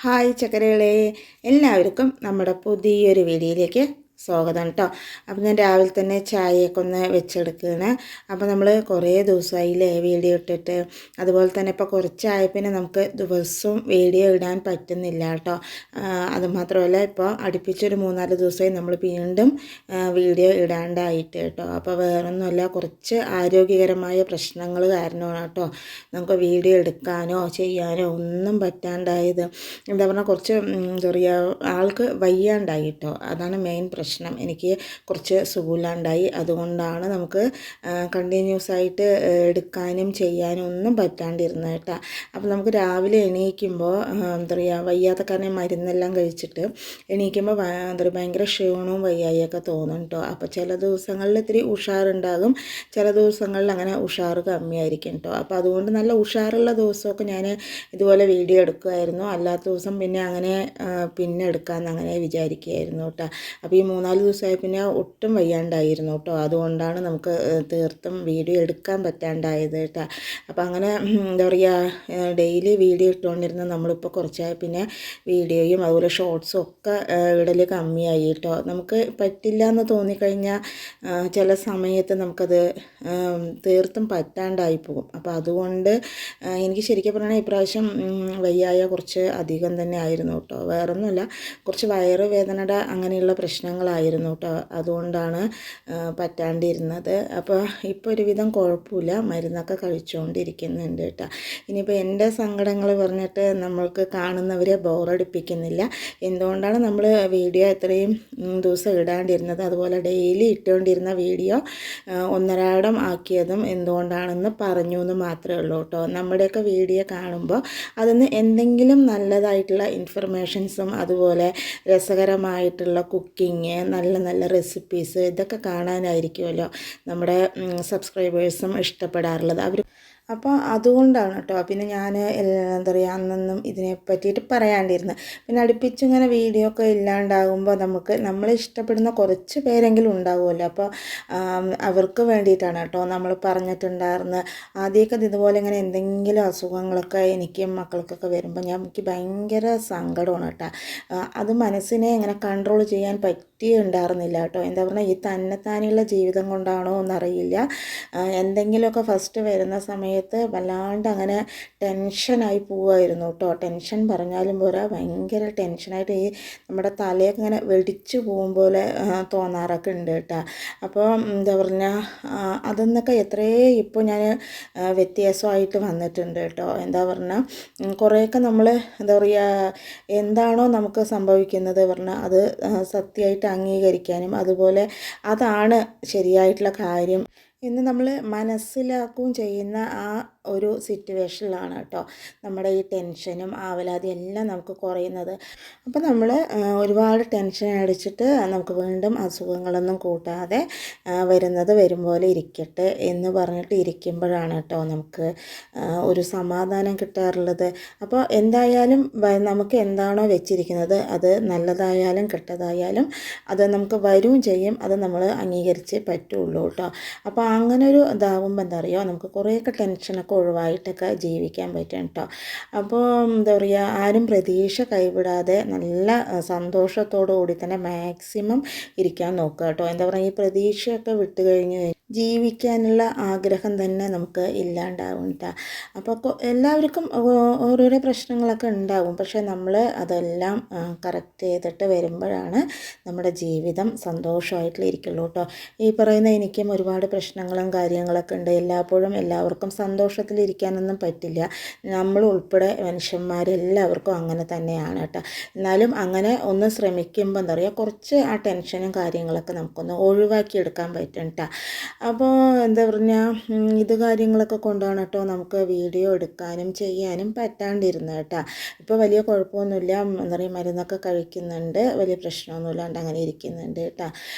Hi ചക്കരകളെ, എല്ലാവർക്കും നമ്മുടെ പുതിയൊരു വീഡിയോയിലേക്ക് സ്വാഗതം കേട്ടോ. അപ്പം ഞാൻ രാവിലെ തന്നെ ചായയൊക്കെ ഒന്ന് വെച്ചെടുക്കുകയാണ്. അപ്പോൾ നമ്മൾ കുറേ ദിവസമായില്ലേ വീഡിയോ ഇട്ടിട്ട്. അതുപോലെ തന്നെ ഇപ്പോൾ കുറച്ചായ പിന്നെ നമുക്ക് ദിവസവും വീഡിയോ ഇടാൻ പറ്റുന്നില്ല കേട്ടോ. അതുമാത്രമല്ല ഇപ്പോൾ അടുപ്പിച്ചൊരു 3-4 ദിവസമായി നമ്മൾ വീണ്ടും വീഡിയോ ഇടാണ്ടായിട്ട് കേട്ടോ. അപ്പോൾ വേറൊന്നുമല്ല, കുറച്ച് ആരോഗ്യകരമായ പ്രശ്നങ്ങൾ കാരണമാണ് കേട്ടോ നമുക്ക് വീഡിയോ എടുക്കാനോ ചെയ്യാനോ ഒന്നും പറ്റാണ്ടായത്. എന്താ പറഞ്ഞാൽ കുറച്ച് എന്താ പറയുക, ആൾക്ക് വയ്യാണ്ടായി കേട്ടോ. അതാണ് മെയിൻ പ്രശ്നം. എനിക്ക് കുറച്ച് സുഖമില്ലാണ്ടായി. അതുകൊണ്ടാണ് നമുക്ക് കണ്ടിന്യൂസ് ആയിട്ട് എടുക്കാനും ചെയ്യാനും ഒന്നും പറ്റാണ്ടിരുന്നത് കേട്ടോ. അപ്പോൾ നമുക്ക് രാവിലെ എണീക്കുമ്പോൾ എന്താ പറയുക, വയ്യാത്ത കാരണം മരുന്നെല്ലാം കഴിച്ചിട്ട് എണീക്കുമ്പോൾ എന്താ പറയുക, ഭയങ്കര ക്ഷീണവും വയ്യായൊക്കെ തോന്നും കേട്ടോ. അപ്പോൾ ചില ദിവസങ്ങളിൽ ഇത്തിരി ഉഷാറുണ്ടാകും, ചില ദിവസങ്ങളിൽ അങ്ങനെ ഉഷാറ് കമ്മിയായിരിക്കും കേട്ടോ. അപ്പോൾ അതുകൊണ്ട് നല്ല ഉഷാറുള്ള ദിവസമൊക്കെ ഞാൻ ഇതുപോലെ വീഡിയോ എടുക്കുമായിരുന്നു. അല്ലാത്ത ദിവസം പിന്നെ അങ്ങനെ പിന്നെ എടുക്കാമെന്ന് അങ്ങനെ വിചാരിക്കുകയായിരുന്നു കേട്ടോ. അപ്പോൾ ഈ 3-4 ദിവസമായി പിന്നെ ഒട്ടും വയ്യാണ്ടായിരുന്നു കേട്ടോ. അതുകൊണ്ടാണ് നമുക്ക് തീർത്തും വീഡിയോ എടുക്കാൻ പറ്റാണ്ടായത് കേട്ടോ. അപ്പോൾ അങ്ങനെ എന്താ പറയുക, ഡെയിലി വീഡിയോ ഇട്ടുകൊണ്ടിരുന്ന നമ്മളിപ്പോൾ കുറച്ചായി പിന്നെ വീഡിയോയും അതുപോലെ ഷോർട്സും ഒക്കെ ഇടൽ കമ്മിയായി കേട്ടോ. നമുക്ക് പറ്റില്ല എന്ന് തോന്നിക്കഴിഞ്ഞാൽ ചില സമയത്ത് നമുക്കത് തീർത്തും പറ്റാണ്ടായി പോകും. അപ്പോൾ അതുകൊണ്ട് എനിക്ക് ശരിക്കും പറഞ്ഞാൽ ഇപ്രാവശ്യം വയ്യായ കുറച്ച് അധികം തന്നെ ആയിരുന്നു കേട്ടോ. വേറൊന്നുമില്ല, കുറച്ച് വയറുവേദനയുടെ അങ്ങനെയുള്ള പ്രശ്നങ്ങളായിരുന്നു കേട്ടോ. അതുകൊണ്ടാണ് പറ്റാണ്ടിരുന്നത്. അപ്പോൾ ഇപ്പോൾ ഒരുവിധം കുഴപ്പമില്ല, മരുന്നൊക്കെ കഴിച്ചുകൊണ്ടിരിക്കുന്നുണ്ട് കേട്ടോ. ഇനിയിപ്പോൾ എൻ്റെ സങ്കടങ്ങൾ പറഞ്ഞിട്ട് നമ്മൾക്ക് കാണുന്നവരെ ബോറടിപ്പിക്കുന്നില്ല. എന്തുകൊണ്ടാണ് നമ്മൾ വീഡിയോ ഇത്രയും ദിവസം ഇടാണ്ടിരുന്നത്, അതുപോലെ ഡെയിലി ഇട്ടുകൊണ്ടിരുന്ന വീഡിയോ ഒന്നരാടം ആക്കിയതും എന്തുകൊണ്ടാണെന്ന് പറഞ്ഞു എന്ന് മാത്രമേ ഉള്ളൂ കേട്ടോ. നമ്മുടെയൊക്കെ വീഡിയോ കാണുമ്പോൾ അതിന് എന്തെങ്കിലും നല്ലതായിട്ടുള്ള ഇൻഫർമേഷൻസും അതുപോലെ രസകരമായിട്ടുള്ള കുക്കിങ്, നല്ല നല്ല റെസിപ്പീസ് ഇതൊക്കെ കാണാനായിരിക്കുമല്ലോ നമ്മുടെ സബ്സ്ക്രൈബേഴ്സും ഇഷ്ടപ്പെടാറുള്ളത്. അപ്പോൾ അതുകൊണ്ടാണ് കേട്ടോ. പിന്നെ ഞാൻ എന്താ പറയുക, അന്നൊന്നും ഇതിനെ പറ്റിയിട്ട് പറയാണ്ടിരുന്നത്. പിന്നെ അടുപ്പിച്ചിങ്ങനെ വീഡിയോ ഒക്കെ ഇല്ലാണ്ടാകുമ്പോൾ നമുക്ക് നമ്മളെ ഇഷ്ടപ്പെടുന്ന കുറച്ച് പേരെങ്കിലും ഉണ്ടാകുമല്ലോ. അപ്പോൾ അവർക്ക് വേണ്ടിയിട്ടാണ് കേട്ടോ നമ്മൾ പറഞ്ഞിട്ടുണ്ടായിരുന്നത്. ആദ്യമൊക്കെ ഇതുപോലെ ഇങ്ങനെ എന്തെങ്കിലും അസുഖങ്ങളൊക്കെ എനിക്കും മക്കൾക്കൊക്കെ വരുമ്പോൾ എനിക്ക് ഭയങ്കര സങ്കടമാണ് കേട്ടോ. അത് മനസ്സിനെ ഇങ്ങനെ കൺട്രോൾ ചെയ്യാൻ പറ്റിയുണ്ടായിരുന്നില്ല കേട്ടോ. എന്താ പറഞ്ഞാൽ ഈ തന്നെത്താനെയുള്ള ജീവിതം കൊണ്ടാണോ എന്നറിയില്ല, എന്തെങ്കിലുമൊക്കെ ഫസ്റ്റ് വരുന്ന സമയത്ത് വല്ലാണ്ട് അങ്ങനെ ടെൻഷനായി പോവുമായിരുന്നു കേട്ടോ. ടെൻഷൻ പറഞ്ഞാലും പോരാ, ഭയങ്കര ടെൻഷനായിട്ട് ഈ നമ്മുടെ തലയൊക്കെ ഇങ്ങനെ വെടിച്ചു പോകും പോലെ തോന്നാറൊക്കെ ഉണ്ട് കേട്ടോ. അപ്പോൾ എന്താ പറഞ്ഞാൽ അതെന്നൊക്കെ എത്രയേ ഇപ്പോൾ ഞാൻ വ്യത്യാസമായിട്ട് വന്നിട്ടുണ്ട് കേട്ടോ. എന്താ പറഞ്ഞാൽ കുറേയൊക്കെ നമ്മൾ എന്താ പറയുക, എന്താണോ നമുക്ക് സംഭവിക്കുന്നത് പറഞ്ഞാൽ അത് സത്യമായിട്ട് അംഗീകരിക്കാനും അതുപോലെ അതാണ് ശരിയായിട്ടുള്ള കാര്യം എന്ന് നമ്മൾ മനസ്സിലാക്കുകയും ചെയ്യുന്ന ആ ഒരു സിറ്റുവേഷനിലാണ് കേട്ടോ നമ്മുടെ ഈ ടെൻഷനും ആവലാതിയും എല്ലാം നമുക്ക് കുറയുന്നത്. അപ്പോൾ നമ്മൾ ഒരുപാട് ടെൻഷൻ അടിച്ചിട്ട് നമുക്ക് വീണ്ടും അസുഖങ്ങളൊന്നും കൂട്ടാതെ വരുന്നത് വരും പോലെ ഇരിക്കട്ടെ എന്ന് പറഞ്ഞിട്ട് ഇരിക്കുമ്പോഴാണ് കേട്ടോ നമുക്ക് ഒരു സമാധാനം കിട്ടാറുള്ളത്. അപ്പോൾ എന്തായാലും നമുക്ക് എന്താണോ വെച്ചിരിക്കുന്നത് അത് നല്ലതായാലും കെട്ടതായാലും അത് നമുക്ക് വരും ചെയ്യും, അത് നമ്മൾ അംഗീകരിച്ചേ പറ്റുള്ളൂ കേട്ടോ. അപ്പോൾ അങ്ങനെ ഒരു ഇതാവുമ്പോൾ എന്താ പറയുക, നമുക്ക് കുറേയൊക്കെ ടെൻഷനൊക്കെ ഒഴിവായിട്ടൊക്കെ ജീവിക്കാൻ പറ്റും കേട്ടോ. അപ്പോൾ എന്താ പറയുക, ആരും പ്രതീക്ഷ കൈവിടാതെ നല്ല സന്തോഷത്തോടു കൂടി തന്നെ മാക്സിമം ഇരിക്കാൻ നോക്കുക കേട്ടോ. എന്താ പറയുക, ഈ പ്രതീക്ഷയൊക്കെ വിട്ട് കഴിഞ്ഞ് ജീവിക്കാനുള്ള ആഗ്രഹം തന്നെ നമുക്ക് ഇല്ലാണ്ടാവും കേട്ടോ. അപ്പോൾ എല്ലാവർക്കും ഓരോരോ പ്രശ്നങ്ങളൊക്കെ ഉണ്ടാവും, പക്ഷേ നമ്മൾ അതെല്ലാം കറക്റ്റ് ചെയ്തിട്ട് വരുമ്പോഴാണ് നമ്മുടെ ജീവിതം സന്തോഷമായിട്ടിരിക്കുള്ളൂ കേട്ടോ. ഈ പറയുന്ന എനിക്കും ഒരുപാട് പ്രശ്നങ്ങളും കാര്യങ്ങളൊക്കെ ഉണ്ട്. എല്ലായ്പ്പോഴും എല്ലാവർക്കും സന്തോഷത്തിലിരിക്കാനൊന്നും പറ്റില്ല. നമ്മൾ ഉൾപ്പെടെ മനുഷ്യന്മാരെല്ലാവർക്കും അങ്ങനെ തന്നെയാണ് കേട്ടോ. എന്നാലും അങ്ങനെ ഒന്ന് ശ്രമിക്കുമ്പോൾ എന്താ പറയുക, കുറച്ച് ആ ടെൻഷനും കാര്യങ്ങളൊക്കെ നമുക്കൊന്ന് ഒഴിവാക്കിയെടുക്കാൻ പറ്റും കേട്ടോ. അപ്പോൾ എന്താ പറഞ്ഞാൽ ഇത് കാര്യങ്ങളൊക്കെ കൊണ്ടാണ് കേട്ടോ നമുക്ക് വീഡിയോ എടുക്കാനും ചെയ്യാനും പറ്റാണ്ടിരുന്നത് കേട്ടോ. ഇപ്പോൾ വലിയ കുഴപ്പമൊന്നുമില്ല, എന്താ പറയുക, മരുന്നൊക്കെ കഴിക്കുന്നുണ്ട്, വലിയ പ്രശ്നമൊന്നുമില്ലാണ്ട് അങ്ങനെ ഇരിക്കുന്നുണ്ട് കേട്ടോ.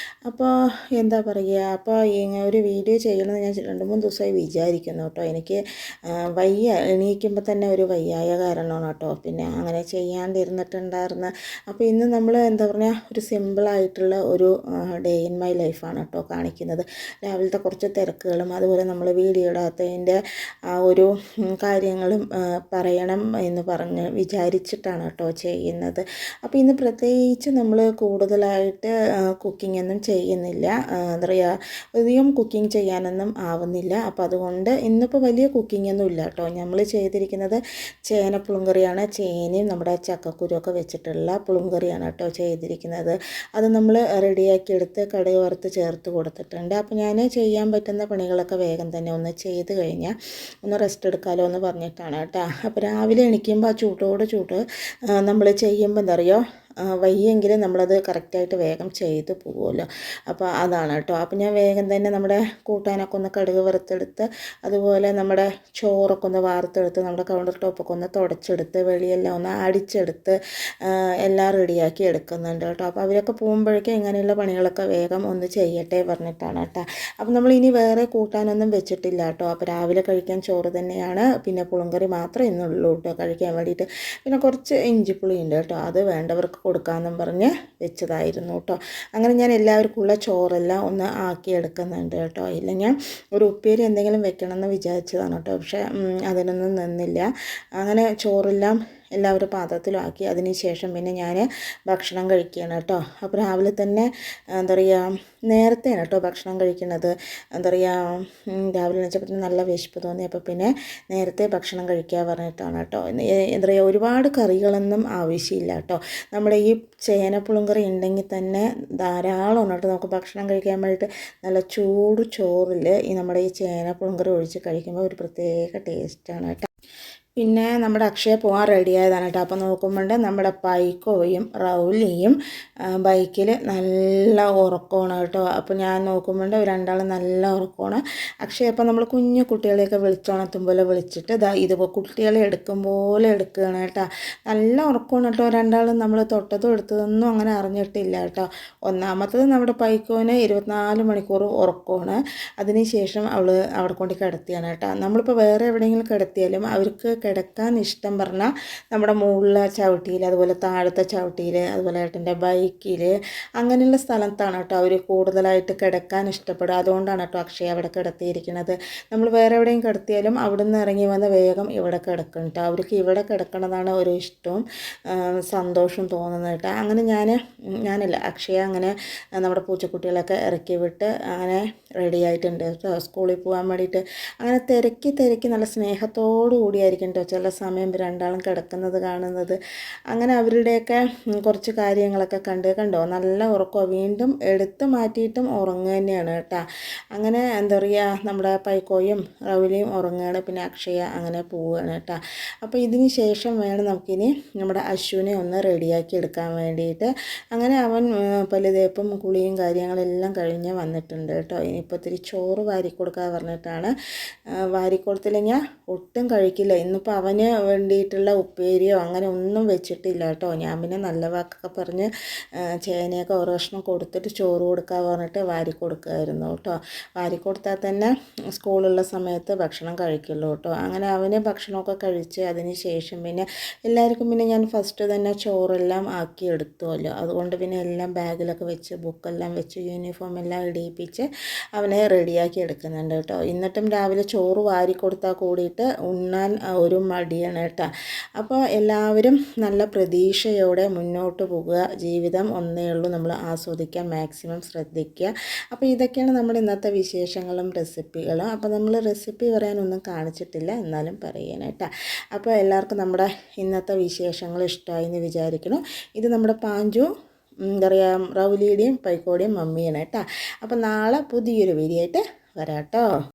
അപ്പോൾ എന്താ പറയുക, അപ്പോൾ ഒരു വീഡിയോ ചെയ്യണമെന്ന് ഞാൻ 2-3 ദിവസമായി വിചാരിക്കുന്നു കേട്ടോ. എനിക്ക് വയ്യ, എണീക്കുമ്പോൾ തന്നെ ഒരു വയ്യായ കാരണമാണ് കേട്ടോ പിന്നെ അങ്ങനെ ചെയ്യാണ്ടിരുന്നിട്ടുണ്ടായിരുന്നു. അപ്പോൾ ഇന്ന് നമ്മൾ എന്താ പറയുക, ഒരു സിമ്പിളായിട്ടുള്ള ഒരു ഡേ ഇൻ മൈ ലൈഫാണ് കേട്ടോ കാണിക്കുന്നത്. രാവിലെ വീട്ടിലത്തെ കുറച്ച് തിരക്കുകളും അതുപോലെ നമ്മൾ വീഡിയോ ഇടാത്തതിൻ്റെ ആ ഒരു കാര്യങ്ങളും പറയണം എന്ന് വിചാരിച്ചിട്ടാണ് കേട്ടോ ചെയ്യുന്നത്. അപ്പോൾ ഇന്ന് പ്രത്യേകിച്ച് നമ്മൾ കൂടുതലായിട്ട് കുക്കിംഗ് ഒന്നും ചെയ്യുന്നില്ല. എന്താ പറയുക, അധികം കുക്കിംഗ് ചെയ്യാനൊന്നും ആവുന്നില്ല. അപ്പോൾ അതുകൊണ്ട് ഇന്നിപ്പോൾ വലിയ കുക്കിംഗ് ഒന്നും ഇല്ല കേട്ടോ. നമ്മൾ ചെയ്തിരിക്കുന്നത് ചേന പുളിങ്കറിയാണ്. ചേനയും നമ്മുടെ ചക്കക്കുരുവൊക്കെ വെച്ചിട്ടുള്ള പുളിങ്കറിയാണ് കേട്ടോ ചെയ്തിരിക്കുന്നത്. അത് നമ്മൾ റെഡിയാക്കി എടുത്ത് കടുക് വറുത്ത് ചേർത്ത് കൊടുത്തിട്ടുണ്ട്. അപ്പോൾ ഞാൻ ചെയ്യാൻ പറ്റുന്ന പണികളൊക്കെ വേഗം തന്നെ ഒന്ന് ചെയ്ത് കഴിഞ്ഞാൽ ഒന്ന് റെസ്റ്റ് എടുക്കാമല്ലോ എന്ന് പറഞ്ഞിട്ടാണ് കേട്ടോ. അപ്പോൾ രാവിലെ എണീക്കുമ്പോൾ ആ ചൂട് നമ്മൾ ചെയ്യുമ്പോൾ എന്താ പറയുക, വയ്യെങ്കിലും നമ്മളത് കറക്റ്റായിട്ട് വേഗം ചെയ്ത് പോകുമല്ലോ. അപ്പോൾ അതാണ് കേട്ടോ. അപ്പോൾ ഞാൻ വേഗം തന്നെ നമ്മുടെ കൂട്ടാനൊക്കെ ഒന്ന് കടുക് വറുത്തെടുത്ത് അതുപോലെ നമ്മുടെ ചോറൊക്കെ ഒന്ന് വാർത്തെടുത്ത് നമ്മുടെ കൗണ്ടർ ടോപ്പൊക്കെ ഒന്ന് തുടച്ചെടുത്ത് വെളിയെല്ലാം ഒന്ന് അടിച്ചെടുത്ത് എല്ലാം റെഡിയാക്കി എടുക്കുന്നുണ്ട് കേട്ടോ. അപ്പോൾ അവരൊക്കെ പോകുമ്പോഴേക്കും ഇങ്ങനെയുള്ള പണികളൊക്കെ വേഗം ഒന്ന് ചെയ്യട്ടെ പറഞ്ഞിട്ടാണ് കേട്ടോ. അപ്പോൾ നമ്മൾ ഇനി വേറെ കൂട്ടാനൊന്നും വെച്ചിട്ടില്ല കേട്ടോ. അപ്പോൾ രാവിലെ കഴിക്കാൻ ചോറ് തന്നെയാണ്, പിന്നെ പുളിങ്കറി മാത്രമേ ഇന്നുള്ളൂ കേട്ടോ കഴിക്കാൻ വേണ്ടിയിട്ട്. പിന്നെ കുറച്ച് ഇഞ്ചിപ്പുളി ഉണ്ട് കേട്ടോ, അത് വേണ്ടവർക്ക് കൊടുക്കാമെന്നും പറഞ്ഞ് വെച്ചതായിരുന്നു കേട്ടോ. അങ്ങനെ ഞാൻ എല്ലാവർക്കുള്ള ചോറെല്ലാം ഒന്ന് ആക്കിയെടുക്കുന്നുണ്ട് കേട്ടോ. ഇല്ലെങ്കിൽ ഒരു ഉപ്പേരി എന്തെങ്കിലും വെക്കണമെന്ന് വിചാരിച്ചതാണ് കേട്ടോ, പക്ഷേ അതിനൊന്നും നിന്നില്ല. അങ്ങനെ ചോറെല്ലാം എല്ലാവരും പാത്രത്തിലാക്കി അതിന് ശേഷം പിന്നെ ഞാൻ ഭക്ഷണം കഴിക്കുകയാണ് കേട്ടോ. അപ്പോൾ രാവിലെ തന്നെ എന്താ പറയുക, നേരത്തെയാണ് കേട്ടോ ഭക്ഷണം കഴിക്കുന്നത്. എന്താ പറയുക, രാവിലെ എണീച്ചപ്പോൾ നല്ല വിശപ്പ് തോന്നി. അപ്പോൾ പിന്നെ നേരത്തെ ഭക്ഷണം കഴിക്കുക പറഞ്ഞിട്ടാണ് കേട്ടോ. എന്താ പറയുക, ഒരുപാട് കറികളൊന്നും ആവശ്യമില്ല കേട്ടോ. നമ്മുടെ ഈ ചേനപ്പുളുങ്കറി ഉണ്ടെങ്കിൽ തന്നെ ധാരാളം കേട്ടോ നമുക്ക് ഭക്ഷണം കഴിക്കാൻ വേണ്ടിയിട്ട്. നല്ല ചൂട് ചോറിൽ ഈ നമ്മുടെ ഈ ചേനപ്പുളുങ്കറി ഒഴിച്ച് കഴിക്കുമ്പോൾ ഒരു പ്രത്യേക ടേസ്റ്റാണ് കേട്ടോ. പിന്നെ നമ്മുടെ അക്ഷയ പോകാൻ റെഡിയായതാണ് കേട്ടോ. അപ്പോൾ നോക്കുമ്പോൾ നമ്മുടെ പൈക്കോയും റൗലിയും ബൈക്കിൽ നല്ല ഉറക്കമാണ് കേട്ടോ. അപ്പോൾ ഞാൻ നോക്കുമ്പോൾ രണ്ടാളും നല്ല ഉറക്കമാണ്. അക്ഷയ അപ്പോൾ നമ്മൾ കുഞ്ഞു കുട്ടികളെയൊക്കെ വിളിച്ചുണർത്തും പോലെ വിളിച്ചിട്ട് ഇതുപോലെ കുട്ടികളെ എടുക്കും പോലെ എടുക്കുകയാണ് കേട്ടോ. നല്ല ഉറക്കമാണ് കേട്ടോ. രണ്ടാളും നമ്മൾ തൊട്ടതും എടുത്തതൊന്നും അങ്ങനെ അറിഞ്ഞിട്ടില്ല കേട്ടോ. ഒന്നാമത്തത് നമ്മുടെ പൈക്കോന് 24 മണിക്കൂർ ഉറക്കമാണ്. അതിനുശേഷം അവൾ അവിടെ കൊണ്ട് കിടത്തിയാണ് കേട്ടോ. നമ്മളിപ്പോൾ വേറെ എവിടെയെങ്കിലും കിടത്തിയാലും അവർക്ക് കിടക്കാൻ ഇഷ്ടം പറഞ്ഞാൽ നമ്മുടെ മുകളിലെ ചവിട്ടിയിൽ, അതുപോലെ താഴത്തെ ചവിട്ടിയിൽ, അതുപോലെ ഏട്ടൻ്റെ ബൈക്കിൽ, അങ്ങനെയുള്ള സ്ഥലത്താണ് കേട്ടോ അവർ കൂടുതലായിട്ട് കിടക്കാൻ ഇഷ്ടപ്പെടുക. അതുകൊണ്ടാണ് കേട്ടോ അക്ഷയ അവിടെ കിടത്തിയിരിക്കുന്നത്. നമ്മൾ വേറെ എവിടെയും കിടത്തിയാലും അവിടെ നിന്ന് ഇറങ്ങി വന്ന് വേഗം ഇവിടെ കിടക്കും കേട്ടോ. അവർക്ക് ഇവിടെ കിടക്കണതാണ് ഒരു ഇഷ്ടവും സന്തോഷവും തോന്നുന്നത് കേട്ടോ. അങ്ങനെ ഞാനല്ല അക്ഷയ അങ്ങനെ നമ്മുടെ പൂച്ചക്കുട്ടികളൊക്കെ ഇറക്കി വിട്ട് അങ്ങനെ റെഡി ആയിട്ടുണ്ട് കേട്ടോ സ്കൂളിൽ പോകാൻ വേണ്ടിയിട്ട്. അങ്ങനെ തിരക്കി നല്ല സ്നേഹത്തോടു കൂടിയായിരിക്കും കേട്ടോ ചില സമയം രണ്ടാളും കിടക്കുന്നത് കാണുന്നത്. അങ്ങനെ അവരുടെയൊക്കെ കുറച്ച് കാര്യങ്ങളൊക്കെ കണ്ടോ നല്ല ഉറക്കമാണ്. വീണ്ടും എടുത്ത് മാറ്റിയിട്ടും ഉറങ്ങുക തന്നെയാണ് കേട്ടോ. അങ്ങനെ എന്താ പറയുക, നമ്മുടെ പൈക്കോയും റൗലിയും ഉറങ്ങുകയാണ്. പിന്നെ അക്ഷയ അങ്ങനെ പോവുകയാണ് കേട്ടോ. അപ്പോൾ ഇതിന് ശേഷം വേണം നമുക്കിനി നമ്മുടെ അശ്വിനെ ഒന്ന് റെഡിയാക്കി എടുക്കാൻ വേണ്ടിയിട്ട്. അങ്ങനെ അവൻ പല്ലുതേപ്പും കുളിയും കാര്യങ്ങളെല്ലാം കഴിഞ്ഞ് വന്നിട്ടുണ്ട് കേട്ടോ. ഇനിയിപ്പോൾ ഇത്തിരി ചോറ് വാരിക്കൊടുക്കാൻ പറഞ്ഞിട്ടാണ്. വാരിക്കൊടുത്തില്ലെങ്കിൽ ഒട്ടും കഴിക്കില്ല. ഇന്നിപ്പോൾ അവന് വേണ്ടിയിട്ടുള്ള ഉപ്പേരിയോ അങ്ങനെ ഒന്നും വെച്ചിട്ടില്ല കേട്ടോ. ഞാൻ പിന്നെ നല്ല വാക്കൊക്കെ പറഞ്ഞ് ചേനയൊക്കെ ഒരു കഷ്ണം കൊടുത്തിട്ട് ചോറ് കൊടുക്കാൻ പറഞ്ഞിട്ട് വാരിക്കൊടുക്കുമായിരുന്നു കേട്ടോ. വാരിക്കൊടുത്താൽ തന്നെ സ്കൂളുള്ള സമയത്ത് ഭക്ഷണം കഴിക്കുള്ളൂ കേട്ടോ. അങ്ങനെ അവന് ഭക്ഷണമൊക്കെ കഴിച്ച് അതിന് ശേഷം പിന്നെ എല്ലാവർക്കും പിന്നെ ഞാൻ ഫസ്റ്റ് തന്നെ ചോറെല്ലാം ആക്കി എടുത്തുമല്ലോ. അതുകൊണ്ട് പിന്നെ എല്ലാം ബാഗിലൊക്കെ വെച്ച് ബുക്കെല്ലാം വെച്ച് യൂണിഫോം എല്ലാം ഇടിയിപ്പിച്ച് അവനെ റെഡിയാക്കി എടുക്കുന്നുണ്ട് കേട്ടോ. എന്നിട്ടും രാവിലെ ചോറ് വാരിക്കൊടുത്താൽ കൂടിയിട്ട് ഉണ്ണാൻ ഒരു മടിയാണ് കേട്ടോ. അപ്പോൾ എല്ലാവരും നല്ല പ്രതീക്ഷയോടെ മുന്നോട്ട് പോകുക. ജീവിതം ഒന്നേ ഉള്ളൂ, നമ്മൾ ആസ്വദിക്കാൻ മാക്സിമം ശ്രദ്ധിക്കുക. അപ്പോൾ ഇതൊക്കെയാണ് നമ്മുടെ ഇന്നത്തെ വിശേഷങ്ങളും റെസിപ്പികളും. അപ്പോൾ നമ്മൾ റെസിപ്പി പറയാനൊന്നും കാണിച്ചിട്ടില്ല, എന്നാലും പറയാനായിട്ടാ. അപ്പോൾ എല്ലാവർക്കും നമ്മുടെ ഇന്നത്തെ വിശേഷങ്ങൾ ഇഷ്ടമായി എന്ന് വിചാരിക്കണം. ഇത് നമ്മുടെ പാഞ്ചു എന്താ പറയുക, റൗലിയുടെയും പൈക്കോടെയും മമ്മിയാണ് കേട്ടോ. അപ്പോൾ നാളെ പുതിയൊരു വീഡിയോ ആയിട്ട് വരാം കേട്ടോ.